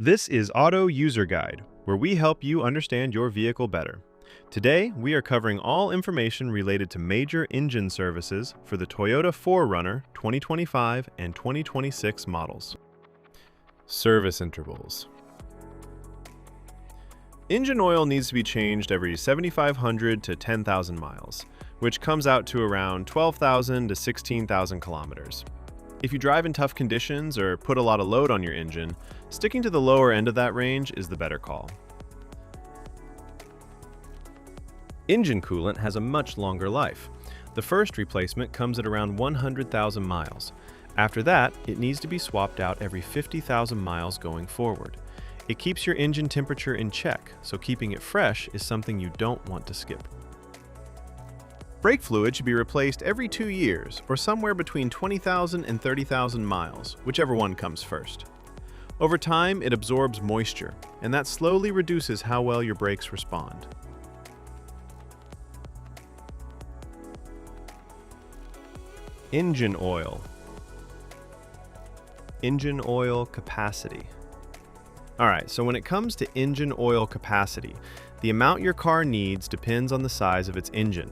This is Auto User Guide, where we help you understand your vehicle better. Today, we are covering all information related to major engine services for the Toyota 4Runner 2025 and 2026 models. Service intervals. Engine oil needs to be changed every 7,500 to 10,000 miles, which comes out to around 12,000 to 16,000 kilometers. If you drive in tough conditions or put a lot of load on your engine, sticking to the lower end of that range is the better call. Engine coolant has a much longer life. The first replacement comes at around 100,000 miles. After that, it needs to be swapped out every 50,000 miles going forward. It keeps your engine temperature in check, so keeping it fresh is something you don't want to skip. Brake fluid should be replaced every 2 years, or somewhere between 20,000 and 30,000 miles, whichever one comes first. Over time, it absorbs moisture, and that slowly reduces how well your brakes respond. Engine oil. Engine oil capacity. Alright, so when it comes to engine oil capacity, the amount your car needs depends on the size of its engine.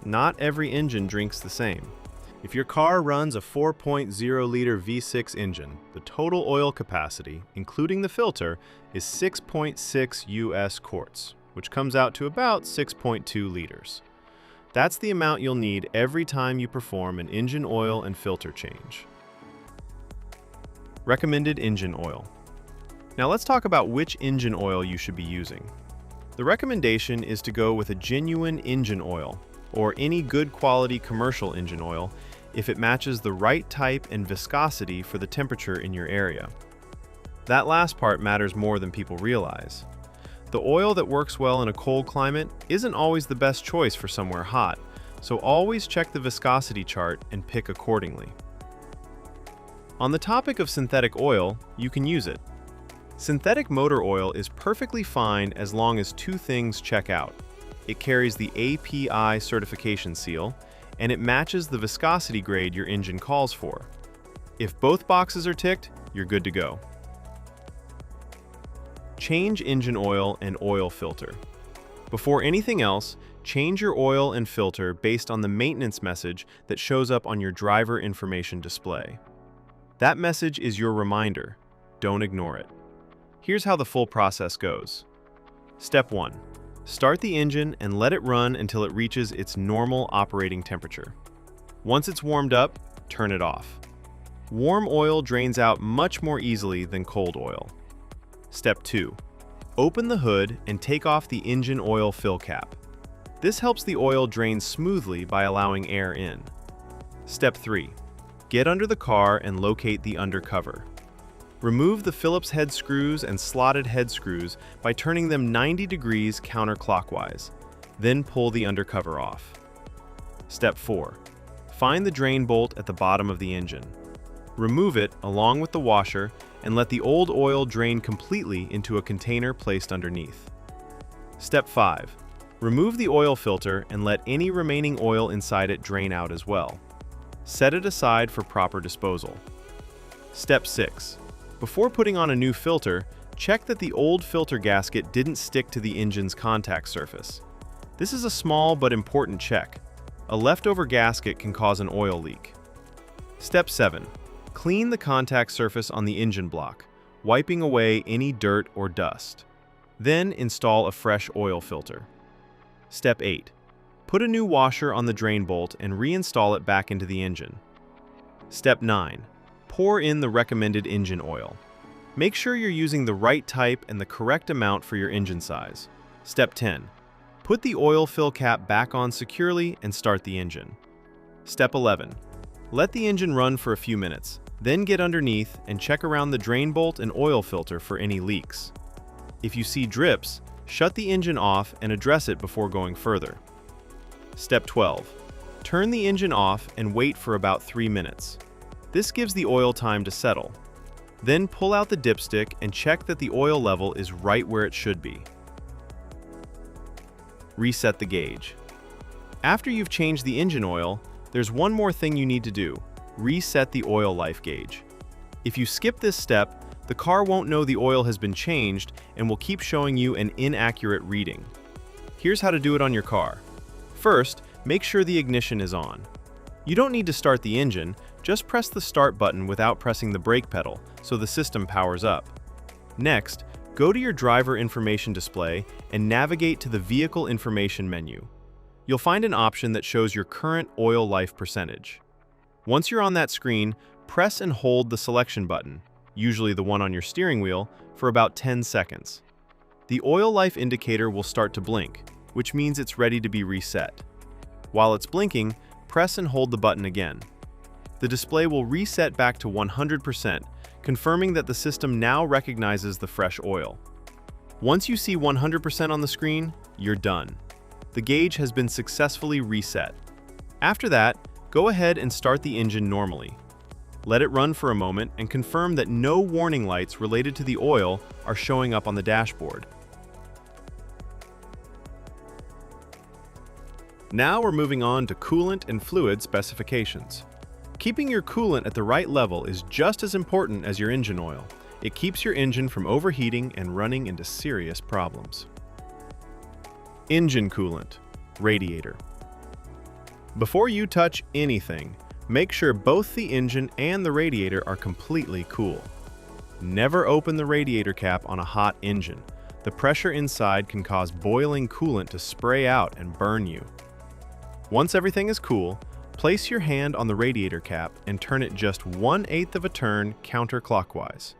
Not every engine drinks the same. If your car runs a 4.0-liter V6 engine, the total oil capacity, including the filter, is 6.6 US quarts, which comes out to about 6.2 liters. That's the amount you'll need every time you perform an engine oil and filter change. Recommended engine oil. Now let's talk about which engine oil you should be using. The recommendation is to go with a genuine engine oil, or any good quality commercial engine oil, if it matches the right type and viscosity for the temperature in your area. That last part matters more than people realize. The oil that works well in a cold climate isn't always the best choice for somewhere hot, so always check the viscosity chart and pick accordingly. On the topic of synthetic oil, you can use it. Synthetic motor oil is perfectly fine as long as two things check out. It carries the API certification seal, and it matches the viscosity grade your engine calls for. If both boxes are ticked, you're good to go. Change engine oil and oil filter. Before anything else, change your oil and filter based on the maintenance message that shows up on your driver information display. That message is your reminder. Don't ignore it. Here's how the full process goes. Step 1. Start the engine and let it run until it reaches its normal operating temperature. Once it's warmed up, turn it off. Warm oil drains out much more easily than cold oil. Step 2. Open the hood and take off the engine oil fill cap. This helps the oil drain smoothly by allowing air in. Step 3. Get under the car and locate the undercover. Remove the Phillips head screws and slotted head screws by turning them 90 degrees counterclockwise. Then pull the undercover off. Step 4. Find the drain bolt at the bottom of the engine. Remove it along with the washer and let the old oil drain completely into a container placed underneath. Step 5. Remove the oil filter and let any remaining oil inside it drain out as well. Set it aside for proper disposal. Step 6. Before putting on a new filter, check that the old filter gasket didn't stick to the engine's contact surface. This is a small but important check. A leftover gasket can cause an oil leak. Step 7. Clean the contact surface on the engine block, wiping away any dirt or dust. Then install a fresh oil filter. Step 8. Put a new washer on the drain bolt and reinstall it back into the engine. Step 9. Pour in the recommended engine oil. Make sure you're using the right type and the correct amount for your engine size. Step 10. Put the oil fill cap back on securely and start the engine. Step 11. Let the engine run for a few minutes, then get underneath and check around the drain bolt and oil filter for any leaks. If you see drips, shut the engine off and address it before going further. Step 12. Turn the engine off and wait for about 3 minutes. This gives the oil time to settle. Then pull out the dipstick and check that the oil level is right where it should be. Reset the gauge. After you've changed the engine oil, there's one more thing you need to do: reset the oil life gauge. If you skip this step, the car won't know the oil has been changed and will keep showing you an inaccurate reading. Here's how to do it on your car. First, make sure the ignition is on. You don't need to start the engine, just press the start button without pressing the brake pedal so the system powers up. Next, go to your driver information display and navigate to the Vehicle Information menu. You'll find an option that shows your current oil life percentage. Once you're on that screen, press and hold the selection button, usually the one on your steering wheel, for about 10 seconds. The oil life indicator will start to blink, which means it's ready to be reset. While it's blinking, press and hold the button again. The display will reset back to 100%, confirming that the system now recognizes the fresh oil. Once you see 100% on the screen, you're done. The gauge has been successfully reset. After that, go ahead and start the engine normally. Let it run for a moment and confirm that no warning lights related to the oil are showing up on the dashboard. Now we're moving on to coolant and fluid specifications. Keeping your coolant at the right level is just as important as your engine oil. It keeps your engine from overheating and running into serious problems. Engine coolant, radiator. Before you touch anything, make sure both the engine and the radiator are completely cool. Never open the radiator cap on a hot engine. The pressure inside can cause boiling coolant to spray out and burn you. Once everything is cool, place your hand on the radiator cap and turn it just 1/8 of a turn counterclockwise.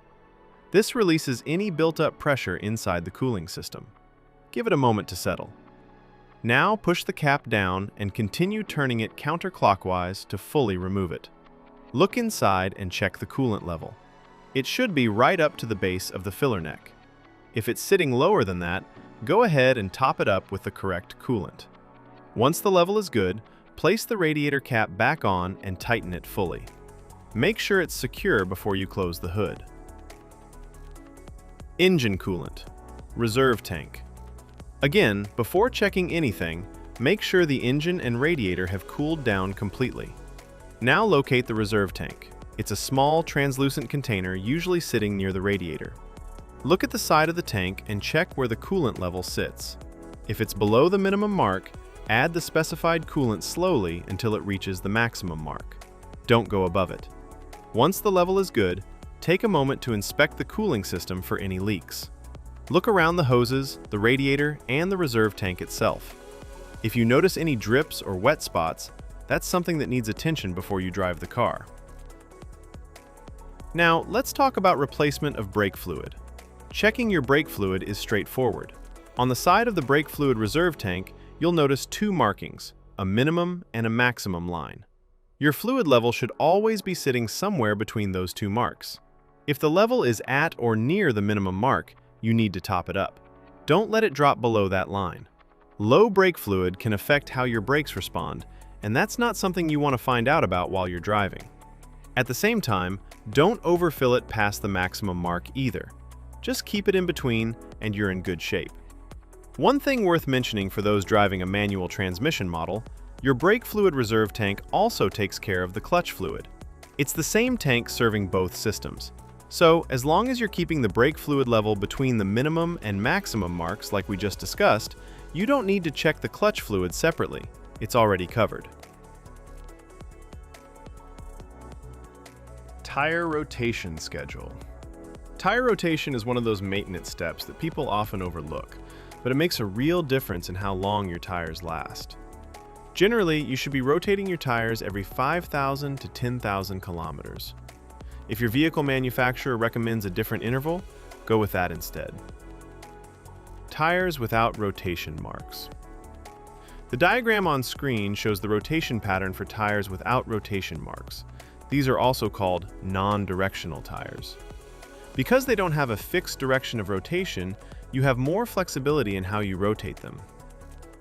This releases any built-up pressure inside the cooling system. Give it a moment to settle. Now push the cap down and continue turning it counterclockwise to fully remove it. Look inside and check the coolant level. It should be right up to the base of the filler neck. If it's sitting lower than that, go ahead and top it up with the correct coolant. Once the level is good, place the radiator cap back on and tighten it fully. Make sure it's secure before you close the hood. Engine coolant, reserve tank. Again, before checking anything, make sure the engine and radiator have cooled down completely. Now locate the reserve tank. It's a small, translucent container usually sitting near the radiator. Look at the side of the tank and check where the coolant level sits. If it's below the minimum mark, add the specified coolant slowly until it reaches the maximum mark. Don't go above it. Once the level is good, take a moment to inspect the cooling system for any leaks. Look around the hoses, the radiator, and the reserve tank itself. If you notice any drips or wet spots, that's something that needs attention before you drive the car. Now, let's talk about replacement of brake fluid. Checking your brake fluid is straightforward. On the side of the brake fluid reserve tank, you'll notice two markings, a minimum and a maximum line. Your fluid level should always be sitting somewhere between those two marks. If the level is at or near the minimum mark, you need to top it up. Don't let it drop below that line. Low brake fluid can affect how your brakes respond, and that's not something you want to find out about while you're driving. At the same time, don't overfill it past the maximum mark either. Just keep it in between and you're in good shape. One thing worth mentioning for those driving a manual transmission model, your brake fluid reserve tank also takes care of the clutch fluid. It's the same tank serving both systems. So, as long as you're keeping the brake fluid level between the minimum and maximum marks like we just discussed, you don't need to check the clutch fluid separately. It's already covered. Tire rotation schedule. Tire rotation is one of those maintenance steps that people often overlook, but it makes a real difference in how long your tires last. Generally, you should be rotating your tires every 5,000 to 10,000 kilometers. If your vehicle manufacturer recommends a different interval, go with that instead. Tires without rotation marks. The diagram on screen shows the rotation pattern for tires without rotation marks. These are also called non-directional tires. Because they don't have a fixed direction of rotation, you have more flexibility in how you rotate them.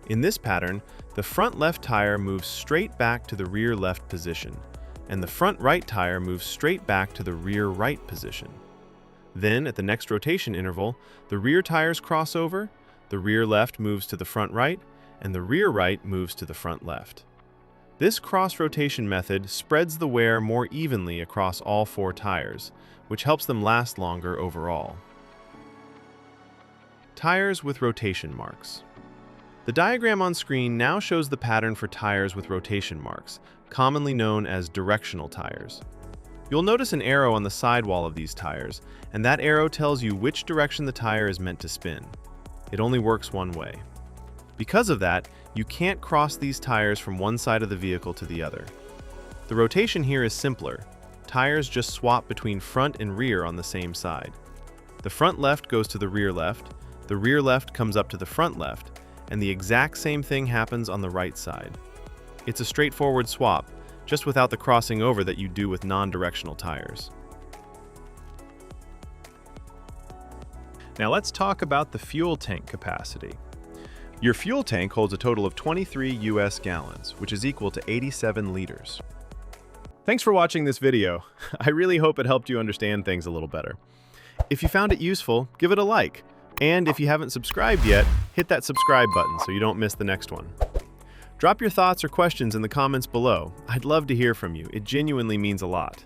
In this pattern, the front left tire moves straight back to the rear left position, and the front right tire moves straight back to the rear right position. Then, at the next rotation interval, the rear tires cross over, the rear left moves to the front right, and the rear right moves to the front left. This cross-rotation method spreads the wear more evenly across all four tires, which helps them last longer overall. Tires with rotation marks. The diagram on screen now shows the pattern for tires with rotation marks, commonly known as directional tires. You'll notice an arrow on the sidewall of these tires, and that arrow tells you which direction the tire is meant to spin. It only works one way. Because of that, you can't cross these tires from one side of the vehicle to the other. The rotation here is simpler. Tires just swap between front and rear on the same side. The front left goes to the rear left comes up to the front left, and the exact same thing happens on the right side. It's a straightforward swap, just without the crossing over that you do with non-directional tires. Now let's talk about the fuel tank capacity. Your fuel tank holds a total of 23 US gallons, which is equal to 87 liters. Thanks for watching this video. I really hope it helped you understand things a little better. If you found it useful, give it a like. And if you haven't subscribed yet, hit that subscribe button so you don't miss the next one. Drop your thoughts or questions in the comments below. I'd love to hear from you. It genuinely means a lot.